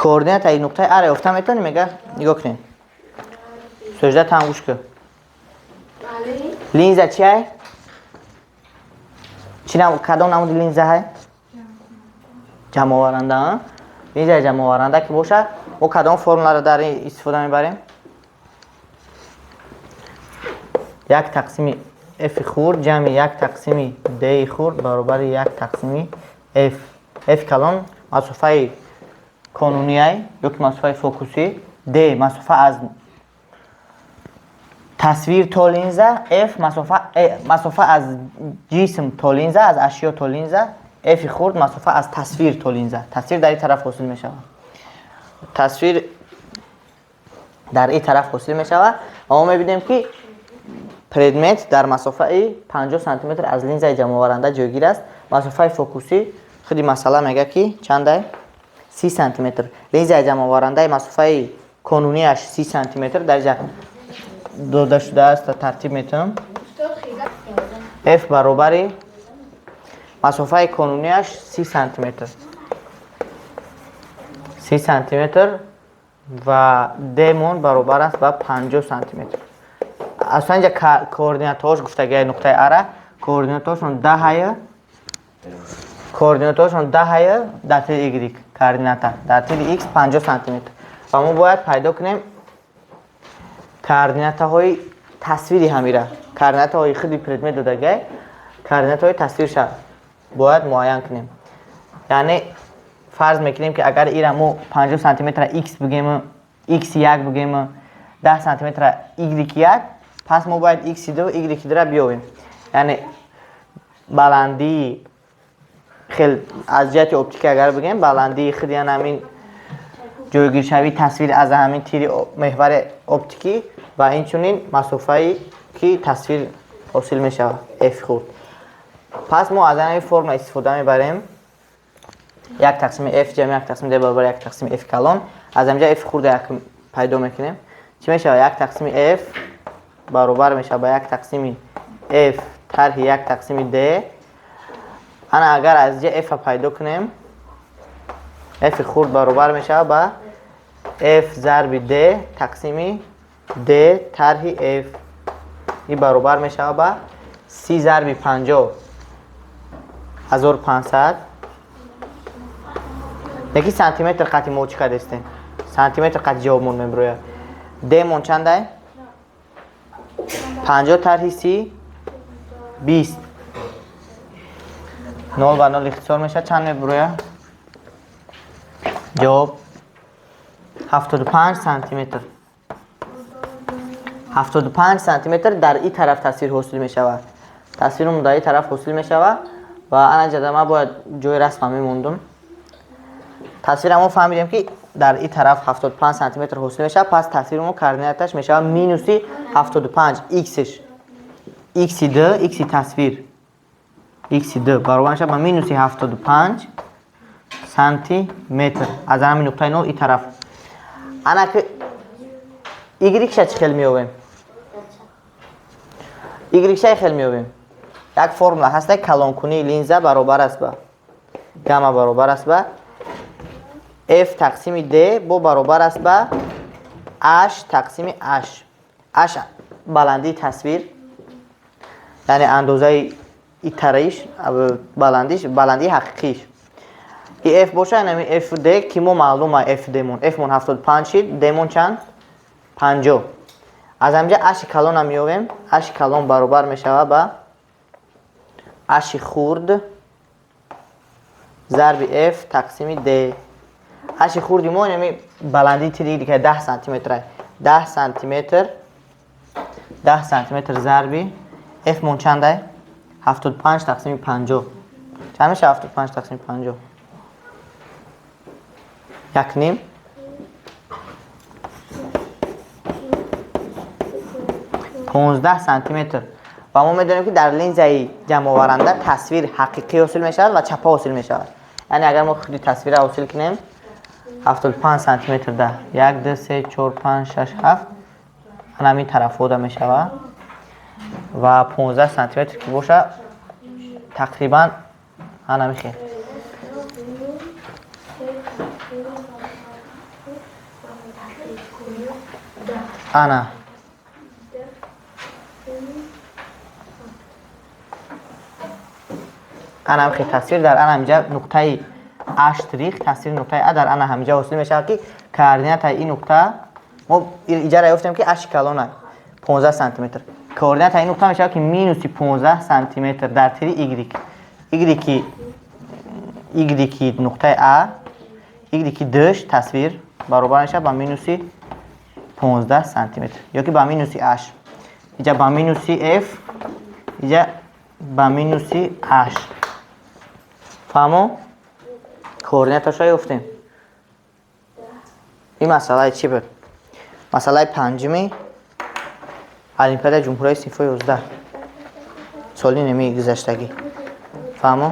کوردینات ای نقطه ار یافته میتونی میگه نگاه کنین سجده تنگوش کن لینز چیه؟ چی نام کدام نمود لینز های؟ جمع آورنده ها؟ لینز جمع آورنده که باشه و کدام فرمولا رو در این استفاده میبریم؟ یک تقسیم f خورد جمع یک تقسیم d خورد برابر یک تقسیم f f کلان مسافه کانونی یک مسافه فوکوسی d مسافه از تصویر تا لینز f مسافه از جسم تا لینز از اشیا تا لینز f خورد مسافه از تصویر تا لینز تصویر در این طرف حاصل می شود تصویر در این طرف حاصل می شود و ما می‌بینیم که پردمت در مسافه 50 سانتی متر از لینز جمع آورنده جایگیر است. مسافه فوکوسی خودی مسئله میگه که چنده 30 سانتی متر. لینز جمع آورنده مسافه کانونیش 30 سانتی متر درجه داده شده است. ترتیب میتونم f برابر مسافه کانونیش 30 سانتی متر 30 سانتی متر و d مون برابر است با 50 سانتی متر. اصلا اینجا کوردیناتاش گفتگی نقطه اره کوردیناتاشون 10 هایه کوردیناتاشون 10 هایه در طول ایگریک کوردیناتا در طول ایکس 50 سانتی متر و ما باید پیدا کنیم کوردیناتاهای تصویری همیره کوردیناتاهای خودی پردمت دادگی کوردیناتاهای تصویرش باید معین کنیم. یعنی فرض میکنیم که اگر ایره ما 50 سانتی متر ایکس بگیم ایکس یک بگیم 10 سانتی متر ایگریک یک پس ما باید ایکس دو ایگریک دو را بیاویم. یعنی بلندی خیلی از جهت اپتیک اگر بگیم بلندی خیلی یعنی همین جایگیر شوی تصویر از همین تیر محور اپتیکی و این چونین مسافه‌ای که تصویر حاصل می شود f خورد. پس ما از این فرم استفاده میبریم یک تقسیم f جمع یک تقسیم d برابر یک تقسیم f کلان از اینجا f خورد یک پیدا میکنیم. چی میشه؟ یک تقسیم f برابر میشه با یک تقسیم f طرح یک تقسیم d. انا اگر از اینجا f پیدا کنیم f خورد برابر میشه با f ضرب d تقسیم d طرح f این برابر میشه با 30 ضرب 50 1500 یکی سانتی متر قطعی ما چی کردستیم سانتی متر قطعی جوابمون میبروید d مون چنده 50 طرح 30 20 0 و 0 اختصار میشه چند میبروید جواب 75 سانتی متر 75 سانتی متر در این طرف تصویر حاصل می شود. تصویرم در این طرف حاصل می شود و انا جدما باید جای رسم میموندم. تصویرمو فهمیدیم که در این طرف 75 سانتی متر حاصل می شود. پس تصویرمو کوردیناتش می شود مینوسی 75 ایکسش ایکس دو ایکس تصویر ایکس دو برابر میشه با مینوسی 75 سانتی متر از همین نقطه نو این طرف. انا که ایگریکش چه خیلی میویم ایگریکش خیلی میویم یک فرمولا هست کلان کنی لینز برابر است با گاما برابر است با f تقسیم d با برابر است با h تقسیم h بلندی تصویر یعنی اندازه ایتریش بلندی حقیقیش که f باشه یعنی f d که ما معلومه f d مون f مون 75 شد d مون چند 50 از همینجا h کلان هم میویم h کلان برابر میشه با h خورد ضرب f تقسیم d h خوردی ما یعنی بلندی تیری که 10 سانتی متر 10 سانتی متر 10 سانتی متر ضرب f مون چنده 75 تقسیم 50 چند میشه 75 تقسیم 50 یک نیم 15 سانتی متر و ما میدونیم که در لینز جمع آورنده تصویر حقیقی حاصل می شود و چپا حاصل می شود. یعنی اگر ما خودی تصویر حاصل کنیم 75 سانتی متر ده 1 2 3 4 5 6 7 همین طرف بوده می شود و 15 سانتی متر که باشه تقریبا همین خیلی انا هم خیلی تصویر در انا همینجا نقطه اشتریخ تصویر نقطه ا در انا همینجا وصول میشه که کوردینات این نقطه ما اینجا را گفتیم که اش کلونه 15 سانتی متر. کوردینات این نقطه میشه که مینوس 15 سانتی متر در تری ایگریکی نقطه ا ایگریکی دش تصویر برابر میشه با مینوس 15 سانتی متر یا که با مینوس اش اینجا با مینوس اف اینجا با مینوس اش فهمو؟ کوردیناتش رو گفتیم. این مسئله چی بود؟ مسئله پنجمی المپیاد جمهوری صنف 11 سالی نمی گذشتگی. فهمو؟